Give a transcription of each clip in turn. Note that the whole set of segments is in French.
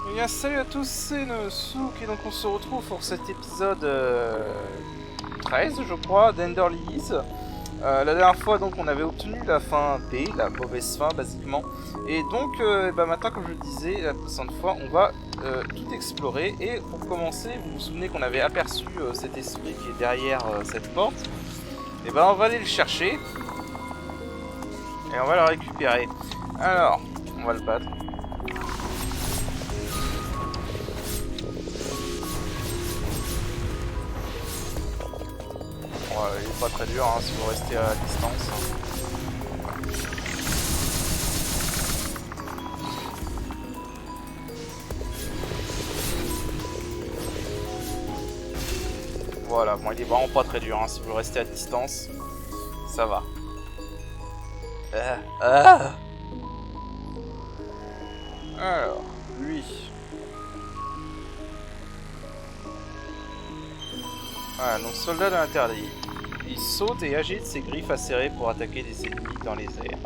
Eh bien, salut à tous, c'est Nosouk et donc on se retrouve pour cet épisode 13, je crois, d'Ender Lilies. La dernière fois, donc, on avait obtenu la fin B, la mauvaise fin, basiquement. Et donc, maintenant, comme je le disais la précédente fois, on va tout explorer. Et pour commencer, vous vous souvenez qu'on avait aperçu cet esprit qui est derrière cette porte. Et ben, on va aller le chercher. Et on va le récupérer. Alors, on va le battre. Il est pas très dur hein, si vous restez à distance. Voilà, bon il est vraiment pas très dur hein, si vous restez à distance. Ça va. Alors, lui. Voilà, donc soldat de l'interdit. Il saute et agite ses griffes acérées pour attaquer des ennemis dans les airs.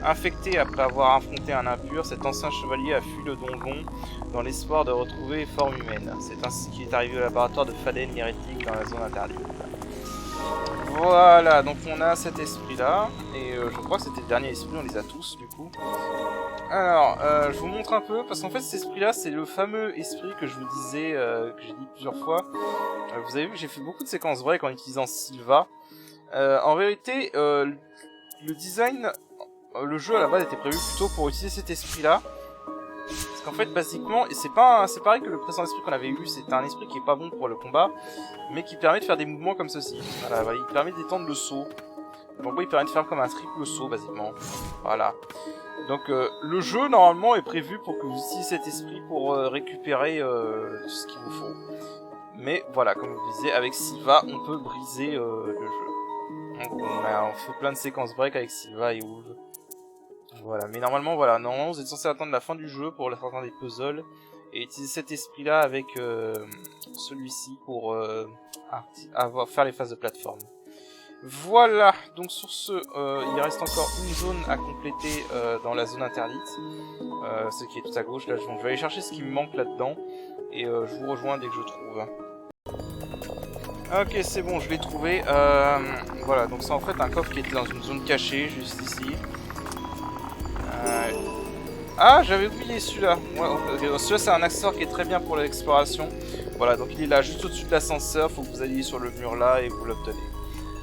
Infecté après avoir affronté un impur, cet ancien chevalier a fui le donjon dans l'espoir de retrouver forme humaine. C'est ainsi qu'il est arrivé au laboratoire de Faden l'hérétique dans la zone interdite. Voilà, donc on a cet esprit-là, et je crois que c'était le dernier esprit, on les a tous du coup. Alors, je vous montre un peu, parce qu'en fait cet esprit-là, c'est le fameux esprit que je vous disais, que j'ai dit plusieurs fois. Vous avez vu que j'ai fait beaucoup de séquences break en utilisant Sylva. En réalité, le design, le jeu à la base était prévu plutôt pour utiliser cet esprit-là. Parce qu'en fait, basiquement, et c'est pareil que le précédent esprit qu'on avait eu, c'est un esprit qui est pas bon pour le combat, mais qui permet de faire des mouvements comme ceci. Voilà, il permet d'étendre le saut. Donc il permet de faire comme un triple saut, basiquement. Voilà. Donc le jeu, normalement, est prévu pour que vous utilisiez cet esprit pour récupérer ce qu'il vous faut. Mais voilà, comme je vous disais, avec Sylva, on peut briser le jeu. Donc, on fait plein de séquences break avec Sylva et Wolf. Voilà, mais normalement, vous êtes censé attendre la fin du jeu pour la fin des puzzles et utiliser cet esprit-là avec celui-ci pour faire les phases de plateforme. Voilà, donc sur ce, il reste encore une zone à compléter dans la zone interdite, ce qui est tout à gauche. Là, je vais aller chercher ce qui me manque là-dedans et je vous rejoins dès que je trouve. Ok, c'est bon, je l'ai trouvé. Voilà, donc c'est en fait un coffre qui était dans une zone cachée, juste ici. Ah, j'avais oublié celui-là. Ouais, celui-là, c'est un accessoire qui est très bien pour l'exploration. Voilà, donc il est là, juste au-dessus de l'ascenseur. Faut que vous alliez sur le mur là et vous l'obtenez.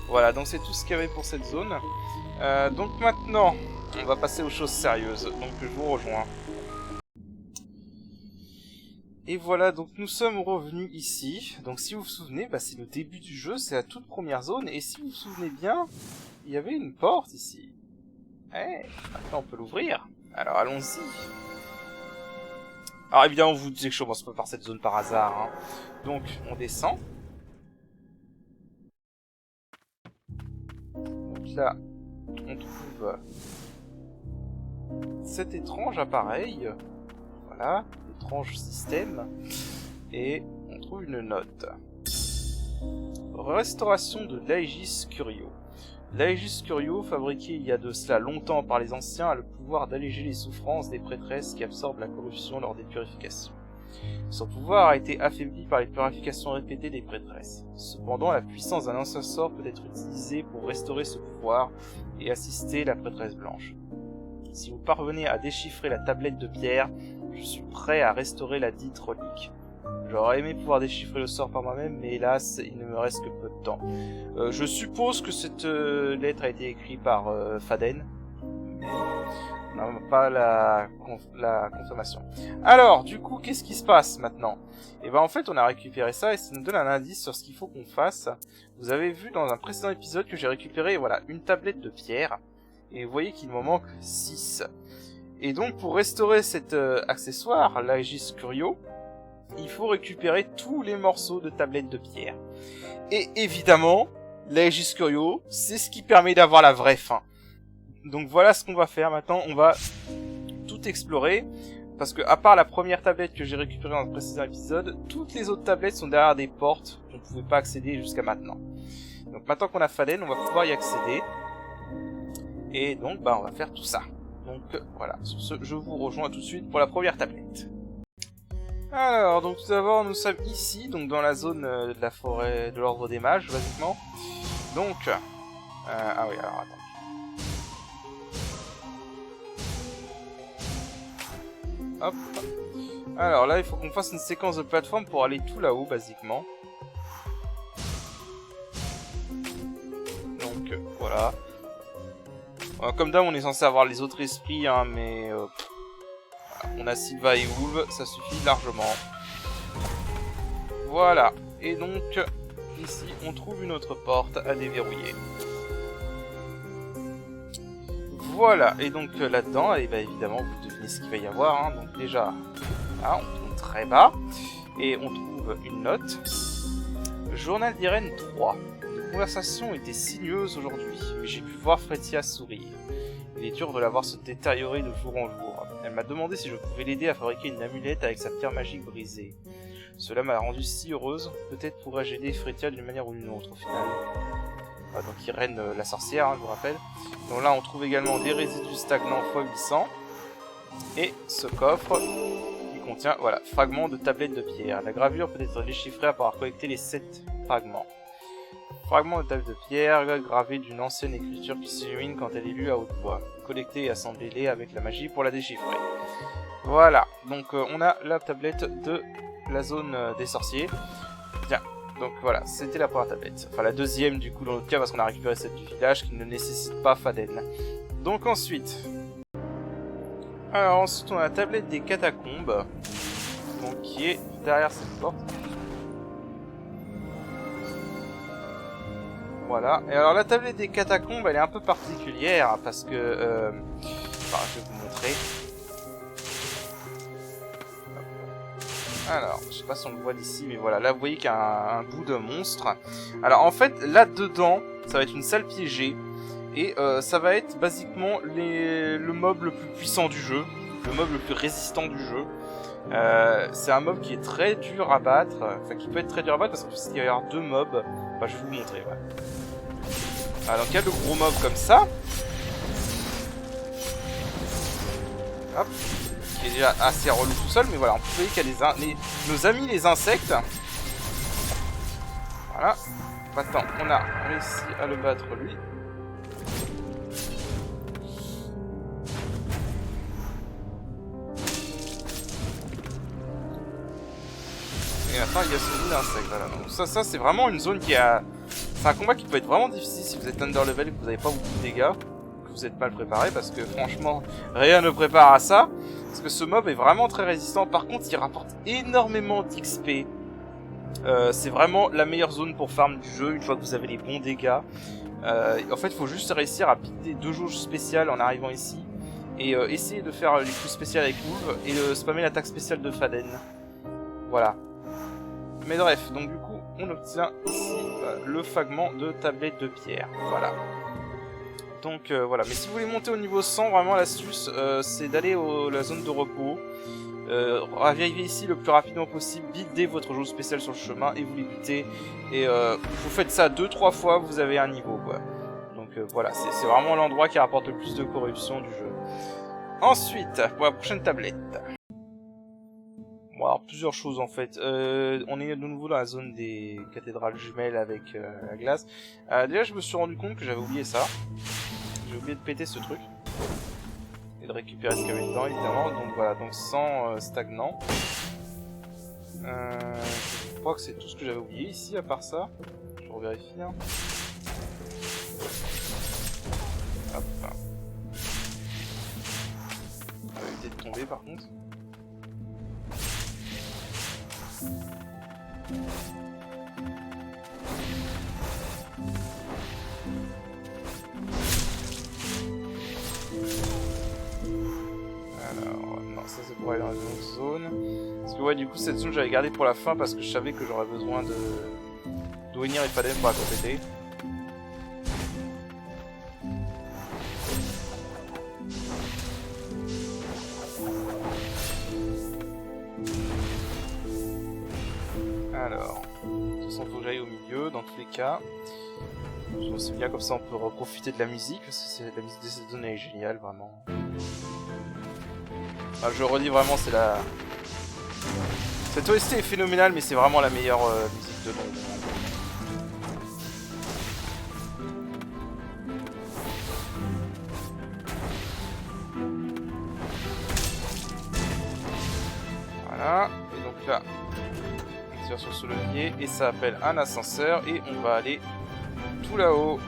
Voilà, donc c'est tout ce qu'il y avait pour cette zone. Donc maintenant, on va passer aux choses sérieuses. Donc je vous rejoins. Et voilà, donc nous sommes revenus ici. Donc si vous vous souvenez, c'est le début du jeu, c'est la toute première zone. Et si vous vous souvenez bien, il y avait une porte ici. Maintenant on peut l'ouvrir. Alors allons-y. Alors évidemment, vous disiez que je commence pas par cette zone par hasard. Hein. Donc on descend. Donc là, on trouve cet étrange appareil. Voilà, étrange système. Et on trouve une note. Restauration de l'Aegis Curio. L'Aegis Curio, fabriqué il y a de cela longtemps par les anciens, a le pouvoir d'alléger les souffrances des prêtresses qui absorbent la corruption lors des purifications. Son pouvoir a été affaibli par les purifications répétées des prêtresses. Cependant, la puissance d'un ancien sort peut être utilisée pour restaurer ce pouvoir et assister la prêtresse blanche. Si vous parvenez à déchiffrer la tablette de pierre, je suis prêt à restaurer la dite relique. J'aurais aimé pouvoir déchiffrer le sort par moi-même, mais hélas, il ne me reste que peu de temps. Je suppose que cette lettre a été écrite par Faden, mais on n'a pas la confirmation. Alors, du coup, qu'est-ce qui se passe maintenant? Et en fait, on a récupéré ça et ça nous donne un indice sur ce qu'il faut qu'on fasse. Vous avez vu dans un précédent épisode que j'ai récupéré, voilà, une tablette de pierre, et vous voyez qu'il m'en manque 6. Et donc, pour restaurer cet accessoire, l'Aegis Curio, il faut récupérer tous les morceaux de tablettes de pierre. Et évidemment, l'Aegis Curio, c'est ce qui permet d'avoir la vraie fin. Donc voilà ce qu'on va faire maintenant, on va tout explorer, parce que à part la première tablette que j'ai récupérée dans le précédent épisode, toutes les autres tablettes sont derrière des portes qu'on ne pouvait pas accéder jusqu'à maintenant. Donc maintenant qu'on a Faden, on va pouvoir y accéder. Et donc on va faire tout ça. Donc voilà, sur ce, je vous rejoins tout de suite pour la première tablette. Alors, donc tout d'abord, nous sommes ici, donc dans la zone de la forêt de l'ordre des mages, basiquement. Donc, ah oui, alors attends. Hop. Alors là, il faut qu'on fasse une séquence de plateforme pour aller tout là-haut, basiquement. Donc, voilà. Comme d'hab, on est censé avoir les autres esprits, hein, mais... voilà. On a Sylva et Wolve, ça suffit largement. Voilà. Et donc, ici, on trouve une autre porte à déverrouiller. Voilà. Et donc, là-dedans, et bah, évidemment, vous devinez ce qu'il va y avoir. Hein. Donc déjà, là, on tourne très bas. Et on trouve une note. Journal d'Irène 3. Nos conversations étaient sinueuses aujourd'hui, mais j'ai pu voir Fretia sourire. Il est dur de la voir se détériorer de jour en jour. Elle m'a demandé si je pouvais l'aider à fabriquer une amulette avec sa pierre magique brisée. Cela m'a rendue si heureuse, peut-être pourrais-je aider Fretia d'une manière ou d'une autre au final. Ah, donc Irène la sorcière, hein, je vous rappelle. Donc là on trouve également des résidus stagnants x800. Et ce coffre qui contient, voilà, fragments de tablettes de pierre. La gravure peut être déchiffrée après avoir collecté les 7 fragments. Fragment de table de pierre gravé d'une ancienne écriture qui s'illumine quand elle est lue à haute voix. Collectez et assemblez-les avec la magie pour la déchiffrer. Voilà, donc on a la tablette de la zone des sorciers. Bien, donc voilà, c'était la première tablette. Enfin la deuxième du coup dans notre cas parce qu'on a récupéré celle du village qui ne nécessite pas Faden. Donc ensuite... Alors ensuite on a la tablette des catacombes. Donc qui est derrière cette porte. Voilà, et alors la tablette des catacombes elle est un peu particulière parce que... Enfin, je vais vous montrer. Alors, je sais pas si on le voit d'ici, mais voilà, là vous voyez qu'il y a un bout de monstre. Alors en fait, là dedans, ça va être une salle piégée. Et ça va être basiquement le mob le plus puissant du jeu, le mob le plus résistant du jeu. C'est un mob qui est très dur à battre, enfin qui peut être très dur à battre parce qu'il va y avoir 2 mobs. Bah, je vais vous montrer, ouais. Alors, il y a le gros mob comme ça. Hop. Qui est déjà assez relou tout seul, mais voilà, on peut voir qu'il y a nos amis les insectes. Voilà. Maintenant, on a réussi à le battre lui. Et maintenant, il y a celui d'insectes. Voilà. Donc ça c'est vraiment une zone qui a... C'est un combat qui peut être vraiment difficile si vous êtes under level et que vous n'avez pas beaucoup de dégâts. Que vous êtes mal préparé parce que franchement, rien ne prépare à ça. Parce que ce mob est vraiment très résistant. Par contre, il rapporte énormément d'XP. C'est vraiment la meilleure zone pour farm du jeu une fois que vous avez les bons dégâts. En fait, il faut juste réussir à piquer 2 jauges spéciales en arrivant ici. Et essayer de faire les coups spéciaux avec Wolve et spammer l'attaque spéciale de Faden. Voilà. Mais bref, donc du coup, on obtient ici le fragment de tablette de pierre. Voilà. Donc voilà, mais si vous voulez monter au niveau 100, vraiment l'astuce, c'est d'aller à la zone de repos. Arrivez ici le plus rapidement possible, bidez votre jauge spéciale sur le chemin et vous les butez. Et vous faites ça 2-3 fois, vous avez un niveau, quoi. Donc voilà, c'est vraiment l'endroit qui rapporte le plus de corruption du jeu. Ensuite, pour la prochaine tablette. Bon, alors plusieurs choses en fait. On est de nouveau dans la zone des cathédrales jumelles avec la glace. Déjà, je me suis rendu compte que j'avais oublié ça. J'ai oublié de péter ce truc. Et de récupérer ce qu'il y avait dedans, évidemment. Donc voilà, donc sans stagnant. Je crois que c'est tout ce que j'avais oublié ici, à part ça. Je revérifie. Hein. Hop. On va éviter de tomber par contre. Alors, non, ça c'est pour aller dans une autre zone. Parce que ouais, du coup, cette zone j'avais gardé pour la fin parce que je savais que j'aurais besoin de Dwynir et Faden pour la compléter. Alors, de toute façon, faut que j'aille au milieu dans tous les cas. C'est bien comme ça, on peut profiter de la musique parce que la musique de cette zone est géniale, vraiment. Enfin, je redis vraiment, c'est Cette OST est phénoménale, mais c'est vraiment la meilleure musique de long. Voilà, et donc là, on tire sur ce levier et ça appelle un ascenseur et on va aller tout là-haut.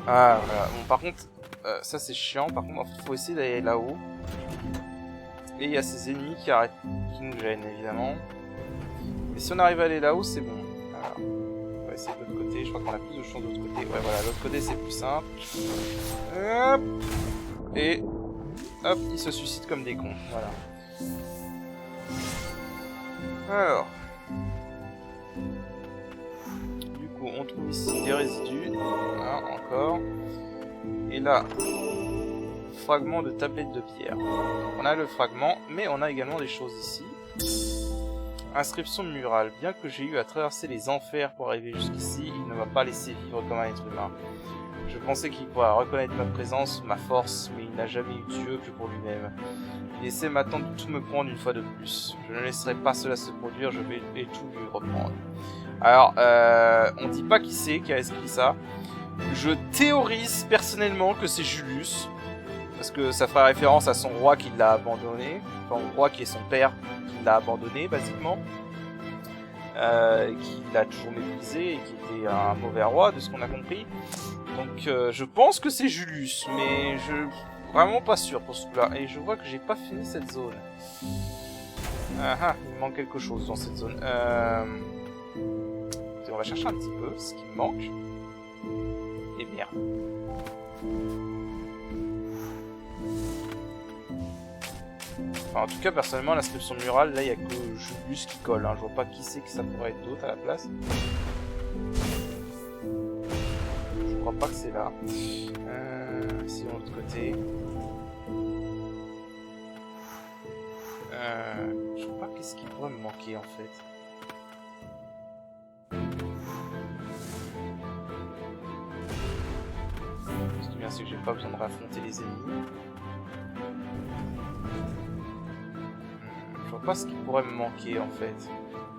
Ah voilà, bon par contre, ça c'est chiant, par contre il faut essayer d'aller là-haut. Et il y a ces ennemis qui nous gênent évidemment. Mais si on arrive à aller là-haut, c'est bon. Voilà. On va essayer de l'autre côté, je crois qu'on a plus de chance de l'autre côté. Ouais voilà, l'autre côté c'est plus simple. Hop. Et hop, ils se suicident comme des cons, voilà. Alors. Du coup, on trouve ici des résidus. Hein, encore. Et là, fragment de tablette de pierre. On a le fragment, mais on a également des choses ici. Inscription murale. Bien que j'ai eu à traverser les enfers pour arriver jusqu'ici, il ne m'a pas laissé vivre comme un être humain. Je pensais qu'il pourrait reconnaître ma présence, ma force, mais il n'a jamais eu Dieu que pour lui-même. Il essaie maintenant de tout me prendre une fois de plus. Je ne laisserai pas cela se produire, je vais tout lui reprendre. Alors, on dit pas qui c'est qui a écrit ça. Je théorise personnellement que c'est Julius, parce que ça fera référence à son roi qui l'a abandonné, enfin au roi qui est son père qui l'a abandonné basiquement, qui l'a toujours méprisé et qui était un mauvais roi de ce qu'on a compris. Donc je pense que c'est Julius, mais je vraiment pas sûr pour ce coup-là. Et je vois que j'ai pas fini cette zone. Ah, il me manque quelque chose dans cette zone. On va chercher un petit peu ce qui me manque. Et merde. Enfin, en tout cas, personnellement, l'inscription murale, là, il n'y a que Julius qui colle. Hein. Je vois pas qui c'est que ça pourrait être d'autre à la place. Je crois pas que c'est là. Ici, de l'autre côté. Je sais pas qu'est-ce qui pourrait me manquer, en fait. Ce qui est bien, c'est que j'ai pas besoin de raffronter les ennemis. Je vois pas ce qui pourrait me manquer en fait.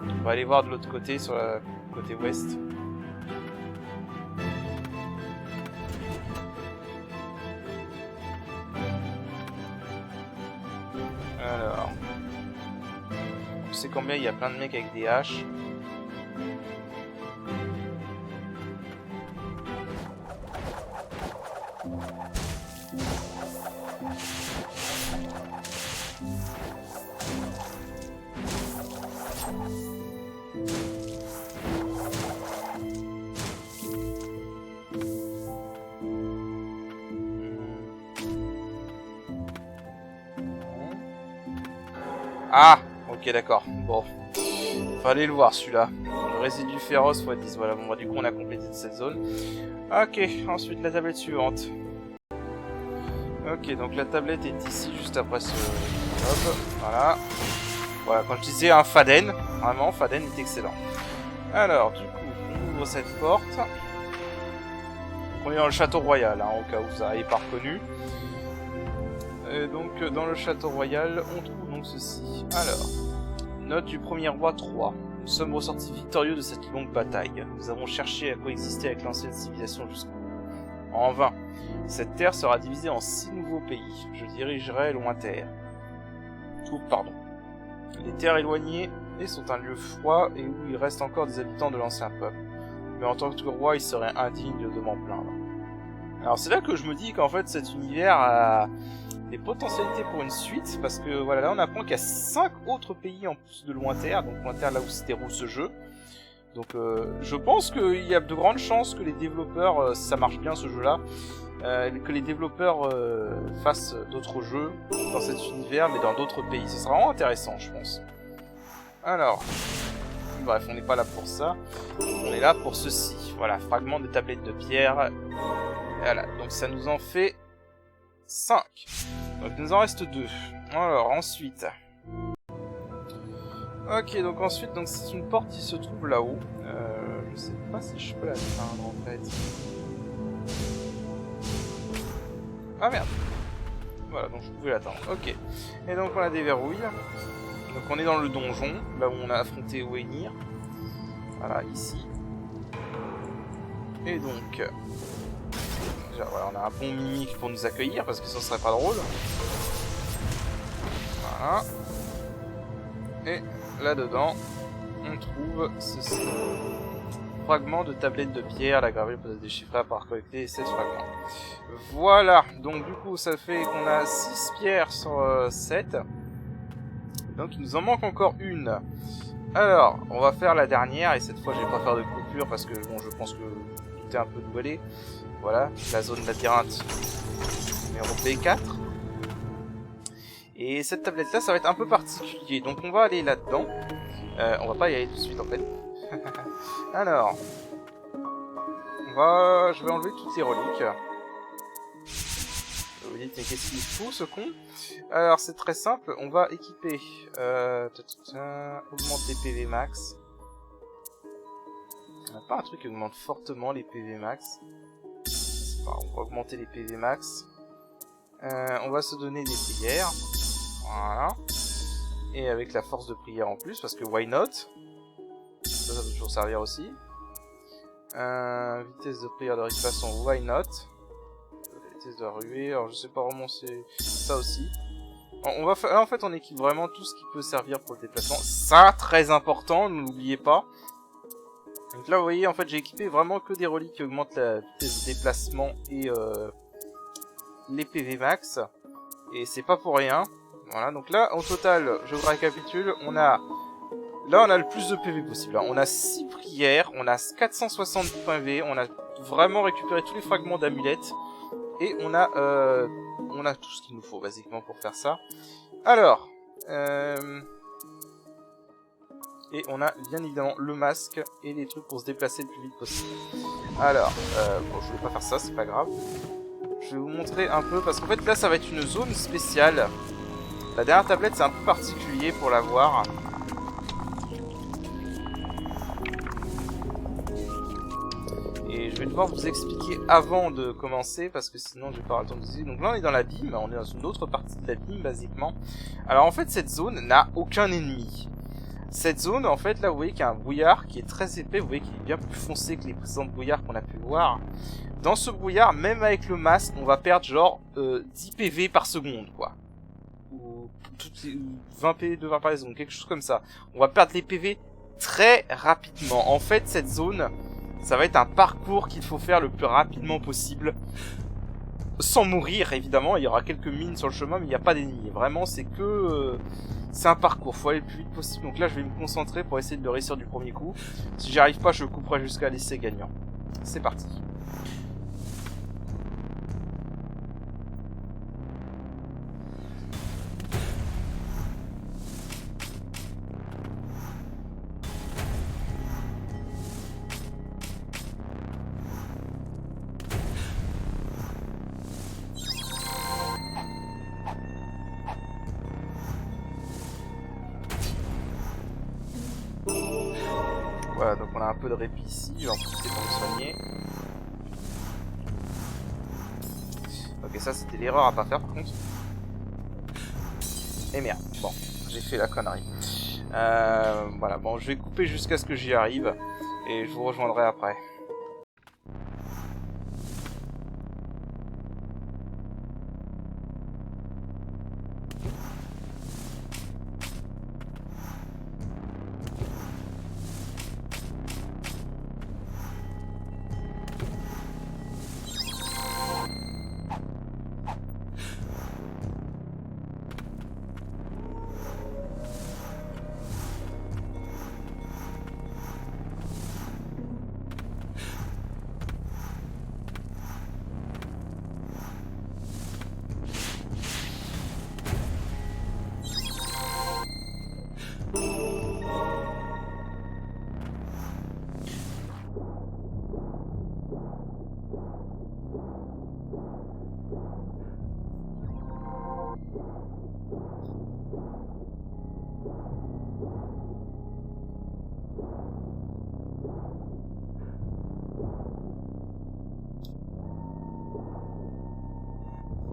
On va aller voir de l'autre côté, sur la côté ouest. Alors. On sait combien il y a plein de mecs avec des haches. Ah, ok, d'accord. Bon, fallait le voir celui-là. Le résidu féroce x10. Voilà, bon, bah, du coup, on a complété cette zone. Ok, ensuite la tablette suivante. Ok, donc la tablette est ici, juste après ce job. Voilà. Voilà, quand je disais un Faden, vraiment, Faden est excellent. Alors, du coup, on ouvre cette porte. Donc, on est dans le château royal, hein, au cas où vous n'avez pas reconnu. Et donc, dans le château royal, on trouve donc ceci. Alors, note du premier roi 3. Nous sommes ressortis victorieux de cette longue bataille. Nous avons cherché à coexister avec l'ancienne civilisation jusqu'au bout. En vain. Cette terre sera divisée en 6 nouveaux pays. Je dirigerai Lointerre. Pardon. Les terres éloignées sont un lieu froid et où il reste encore des habitants de l'ancien peuple. Mais en tant que roi, il serait indigne de m'en plaindre. Alors c'est là que je me dis qu'en fait cet univers a des potentialités pour une suite, parce que voilà, là on apprend qu'il y a 5 autres pays en plus de Lointerre, donc Lointerre là où se déroule ce jeu. Donc je pense qu'il y a de grandes chances que les développeurs, si ça marche bien ce jeu-là, que les développeurs fassent d'autres jeux dans cet univers, mais dans d'autres pays. Ce sera vraiment intéressant, je pense. Alors, bref, on n'est pas là pour ça. On est là pour ceci. Voilà, fragment de tablette de pierre. Voilà, donc ça nous en fait 5. Donc il nous en reste 2. Alors, ensuite... Ok, donc ensuite, donc c'est une porte qui se trouve là-haut. Je sais pas si je peux l'atteindre en fait. Ah merde. Voilà, donc je pouvais l'atteindre. Ok. Et donc on la déverrouille. Donc on est dans le donjon, là où on a affronté Wenir. Voilà, ici. Et donc... déjà, voilà, on a un bon mimique pour nous accueillir, parce que ça serait pas drôle. Voilà. Et là-dedans, on trouve ceci. Fragment de tablette de pierre, la gravure peut être déchiffrée par collecter 7 fragments. Voilà, donc du coup ça fait qu'on a 6 pierres sur 7. Donc il nous en manque encore une. Alors, on va faire la dernière, et cette fois je vais pas faire de coupure parce que bon, je pense que tout est un peu dévoilé. Voilà, la zone labyrinthe numéro B4. Et cette tablette là, ça va être un peu particulier, donc on va aller là-dedans. On va pas y aller tout de suite en fait. Alors, je vais enlever toutes les reliques. Vous vous dites, mais qu'est-ce qu'il fout ce con? Alors, c'est très simple, on va équiper, augmenter PV max. On n'a pas un truc qui augmente fortement les PV max. Enfin, on va augmenter les PV max. On va se donner des prières. Voilà. Et avec la force de prière en plus, parce que why not? Ça peut toujours servir aussi. Vitesse de prière de récupération, why not? Vitesse de ruée, alors je sais pas vraiment c'est ça aussi. On va faire, en fait on équipe vraiment tout ce qui peut servir pour le déplacement. Ça, très important, ne l'oubliez pas. Donc là vous voyez en fait j'ai équipé vraiment que des reliques qui augmentent la vitesse de déplacement et les PV max. Et c'est pas pour rien. Voilà, donc là au total, je vous récapitule, on a le plus de PV possible. On a 6 prières, on a 470 points V, on a vraiment récupéré tous les fragments d'amulettes. Et on a tout ce qu'il nous faut, basiquement, pour faire ça. Alors, et on a bien évidemment le masque et les trucs pour se déplacer le plus vite possible. Alors, bon, je voulais pas faire ça, c'est pas grave. Je vais vous montrer un peu, parce qu'en fait, là, ça va être une zone spéciale. La dernière tablette, c'est un peu particulier pour la voir. Et je vais devoir vous expliquer avant de commencer, parce que sinon je vais pas avoir le temps de vous expliquer. Donc là on est dans l'abîme, on est dans une autre partie de l'abîme basiquement. Alors en fait cette zone n'a aucun ennemi. Cette zone en fait là vous voyez qu'il y a un brouillard qui est très épais, vous voyez qu'il est bien plus foncé que les précédents brouillards qu'on a pu voir. Dans ce brouillard, même avec le masque, on va perdre genre 10 PV par seconde quoi. Ou 20 PV de 20 par seconde, quelque chose comme ça. On va perdre les PV très rapidement. En fait cette zone... ça va être un parcours qu'il faut faire le plus rapidement possible. Sans mourir, évidemment. Il y aura quelques mines sur le chemin, mais il n'y a pas d'ennemis. Vraiment, c'est que... c'est un parcours. Il faut aller le plus vite possible. Donc là, je vais me concentrer pour essayer de le réussir du premier coup. Si j'y arrive pas, je couperai jusqu'à l'essai gagnant. C'est parti. Voilà, donc on a un peu de répit ici, je vais en profiter pour me soigner. Ok, ça c'était l'erreur à pas faire par contre. Et merde, bon, j'ai fait la connerie. Voilà, bon, je vais couper jusqu'à ce que j'y arrive, et je vous rejoindrai après.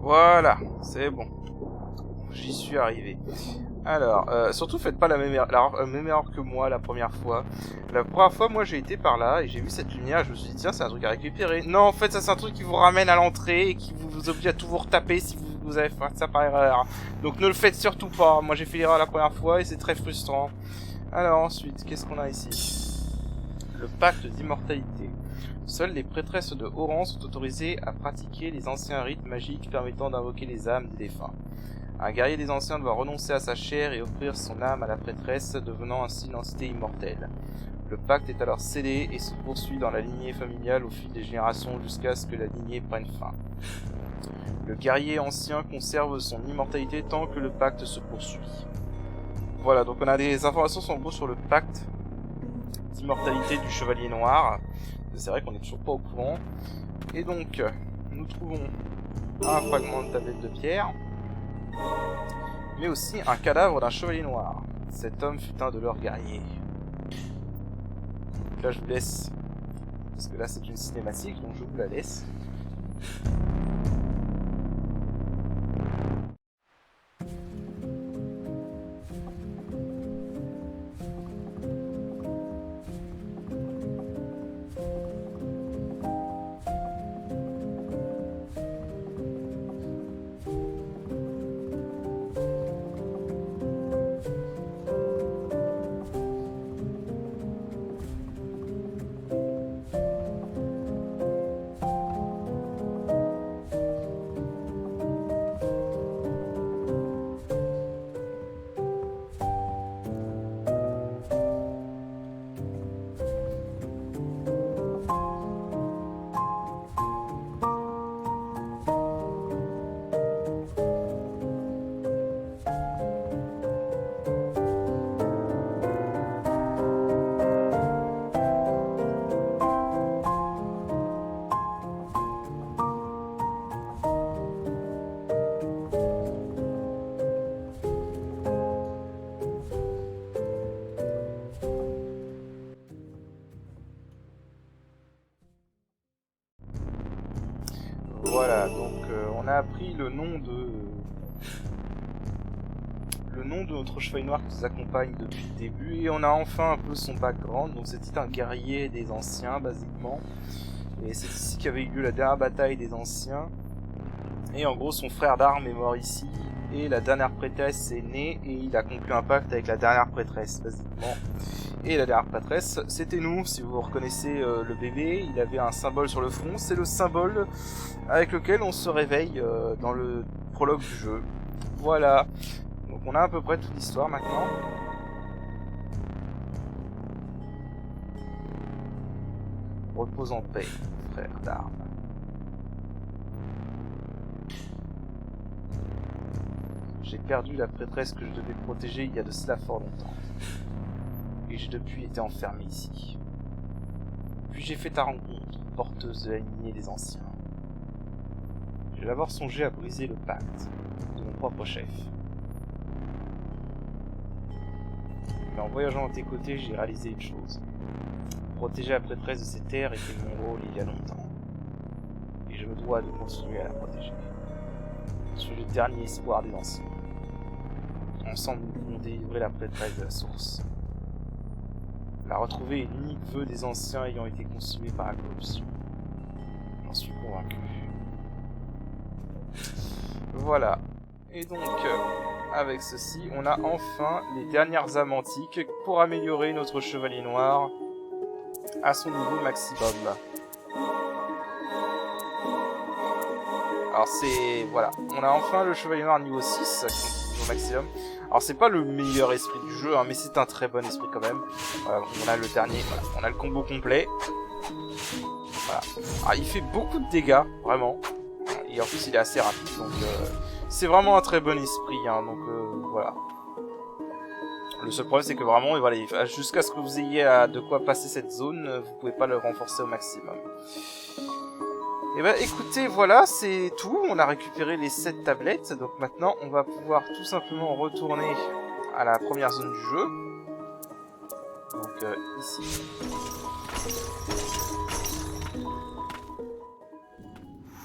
Voilà, c'est bon. J'y suis arrivé. Alors, surtout faites pas la même erreur que moi la première fois. La première fois, moi j'ai été par là et j'ai vu cette lumière, je me suis dit tiens c'est un truc à récupérer. Non en fait ça c'est un truc qui vous ramène à l'entrée et qui vous oblige à tout vous retaper si vous avez fait ça par erreur. Donc ne le faites surtout pas, moi j'ai fait l'erreur la première fois et c'est très frustrant. Alors ensuite, qu'est-ce qu'on a ici? Le pacte d'immortalité. Seules les prêtresses de Oran sont autorisées à pratiquer les anciens rites magiques permettant d'invoquer les âmes des défunts. Un guerrier des anciens doit renoncer à sa chair et offrir son âme à la prêtresse, devenant ainsi une entité immortelle. Le pacte est alors scellé et se poursuit dans la lignée familiale au fil des générations jusqu'à ce que la lignée prenne fin. Le guerrier ancien conserve son immortalité tant que le pacte se poursuit. Voilà, donc on a des informations en gros sur le pacte d'immortalité du chevalier noir. C'est vrai qu'on n'est toujours pas au courant. Et donc, nous trouvons un fragment de tablette de pierre, mais aussi un cadavre d'un chevalier noir. Cet homme fut un de leurs guerriers. Donc là je vous laisse, parce que là c'est une cinématique, donc je vous la laisse. Voilà, donc on a appris le nom de notre chevalier noir qui nous accompagne depuis le début, et on a enfin un peu son background. Donc c'était un guerrier des anciens basiquement, et c'est ici qu'avait eu lieu la dernière bataille des anciens, et en gros son frère d'armes est mort ici, et la dernière prêtresse est née, et il a conclu un pacte avec la dernière prêtresse basiquement. Et la dernière prêtresse, c'était nous. Si vous reconnaissez le bébé, il avait un symbole sur le front. C'est le symbole avec lequel on se réveille dans le prologue du jeu. Voilà. Donc on a à peu près toute l'histoire maintenant. Repose en paix, frère d'armes. J'ai perdu la prêtresse que je devais protéger il y a de cela fort longtemps. Et j'ai depuis été enfermé ici. Puis j'ai fait ta rencontre, porteuse de la lignée des anciens. J'ai d'abord songé à briser le pacte de mon propre chef. Mais en voyageant à tes côtés, j'ai réalisé une chose. Protéger la prêtresse de ces terres était mon rôle il y a longtemps. Et je me dois de continuer à la protéger. Je suis le dernier espoir des anciens. Ensemble, nous pouvons délivrer la prêtresse de la source. La retrouver est l'unique vœu des anciens ayant été consumé par la corruption. J'en suis convaincu. Voilà. Et donc, avec ceci, on a enfin les dernières âmes antiques pour améliorer notre chevalier noir à son niveau maximum. Alors c'est... voilà. On a enfin le chevalier noir niveau 6, niveau maximum. Alors c'est pas le meilleur esprit du jeu, hein, mais c'est un très bon esprit quand même. Voilà, on a le dernier, voilà, on a le combo complet. Voilà. Alors, il fait beaucoup de dégâts, vraiment. Et en plus il est assez rapide, donc c'est vraiment un très bon esprit, hein, donc voilà. Le seul problème c'est que vraiment, voilà, jusqu'à ce que vous ayez de quoi passer cette zone, vous pouvez pas le renforcer au maximum. Et bah écoutez, voilà, c'est tout. On a récupéré les 7 tablettes. Donc maintenant, on va pouvoir tout simplement retourner à la première zone du jeu. Donc ici.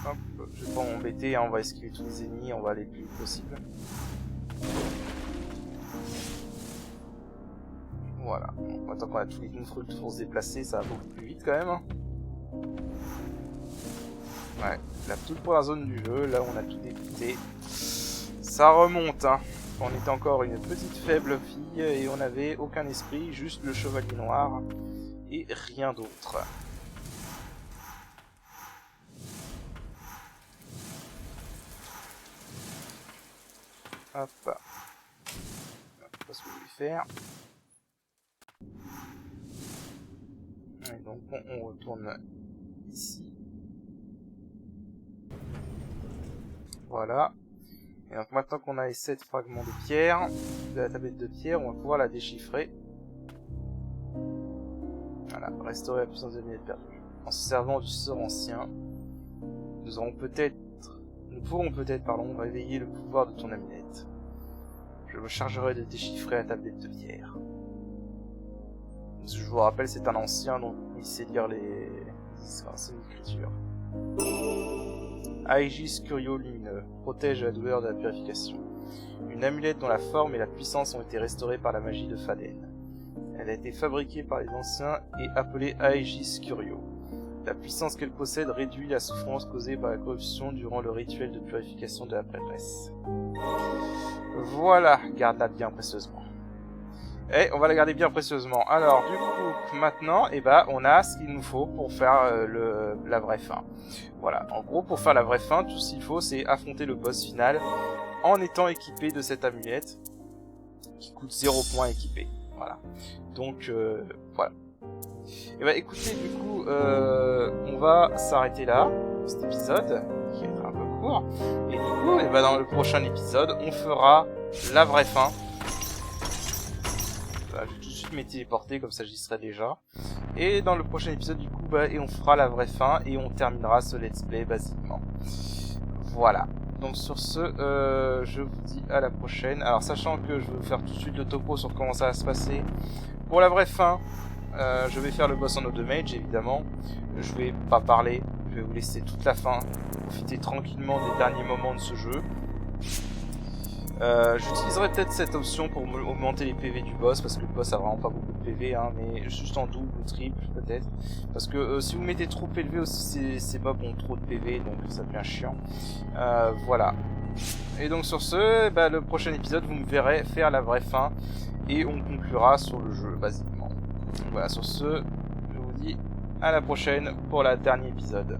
Hop, je vais pas m'embêter, hein, on va esquiver tous les ennemis, on va aller le plus vite possible. Voilà, bon, maintenant qu'on a tous les Doomfruits pour se déplacer, ça va beaucoup plus vite quand même. Ouais, la toute première zone du jeu, là on a tout débuté. Ça remonte, hein. On était encore une petite faible fille et on n'avait aucun esprit, juste le chevalier noir et rien d'autre. Hop. Je sais pas ce que je vais faire. Et donc on retourne ici. Voilà. Et donc maintenant qu'on a les 7 fragments de pierre, de la tablette de pierre, on va pouvoir la déchiffrer. Voilà, restaurer la puissance de l'unité perdue. En se servant du sort ancien, nous pourrons peut-être réveiller le pouvoir de ton amulette. Je me chargerai de déchiffrer la tablette de pierre. Je vous rappelle, c'est un ancien, donc il sait lire les anciennes écritures. Aegis Curio lumineux, protège la douleur de la purification. Une amulette dont la forme et la puissance ont été restaurées par la magie de Faden. Elle a été fabriquée par les anciens et appelée Aegis Curio. La puissance qu'elle possède réduit la souffrance causée par la corruption durant le rituel de purification de la prêtresse. Voilà, garde-la bien précieusement. Et on va la garder bien précieusement. Alors, du coup, maintenant, on a ce qu'il nous faut pour faire la vraie fin. Voilà, en gros, pour faire la vraie fin, tout ce qu'il faut, c'est affronter le boss final en étant équipé de cette amulette qui coûte 0 points équipé. Voilà. Donc, voilà. Et écoutez, du coup, on va s'arrêter là, cet épisode, qui va être un peu court. Et du coup, dans le prochain épisode, on fera la vraie fin. Voilà, je vais tout de suite me téléporter, comme ça j'y serai déjà. Et dans le prochain épisode, du coup, on fera la vraie fin et on terminera ce let's play basiquement. Voilà. Donc sur ce, je vous dis à la prochaine. Alors sachant que je vais vous faire tout de suite le topo sur comment ça va se passer. Pour la vraie fin, je vais faire le boss en auto mage évidemment. Je vais pas parler, je vais vous laisser toute la fin. Profiter tranquillement des derniers moments de ce jeu. J'utiliserai peut-être cette option pour augmenter les PV du boss, parce que le boss a vraiment pas beaucoup de PV, hein, mais juste en double ou triple peut-être. Parce que si vous mettez trop élevé aussi, ces mobs ont trop de PV, donc ça devient chiant. Voilà. Et donc sur ce, le prochain épisode, vous me verrez faire la vraie fin, et on conclura sur le jeu, basiquement. Voilà, sur ce, je vous dis à la prochaine pour le dernier épisode.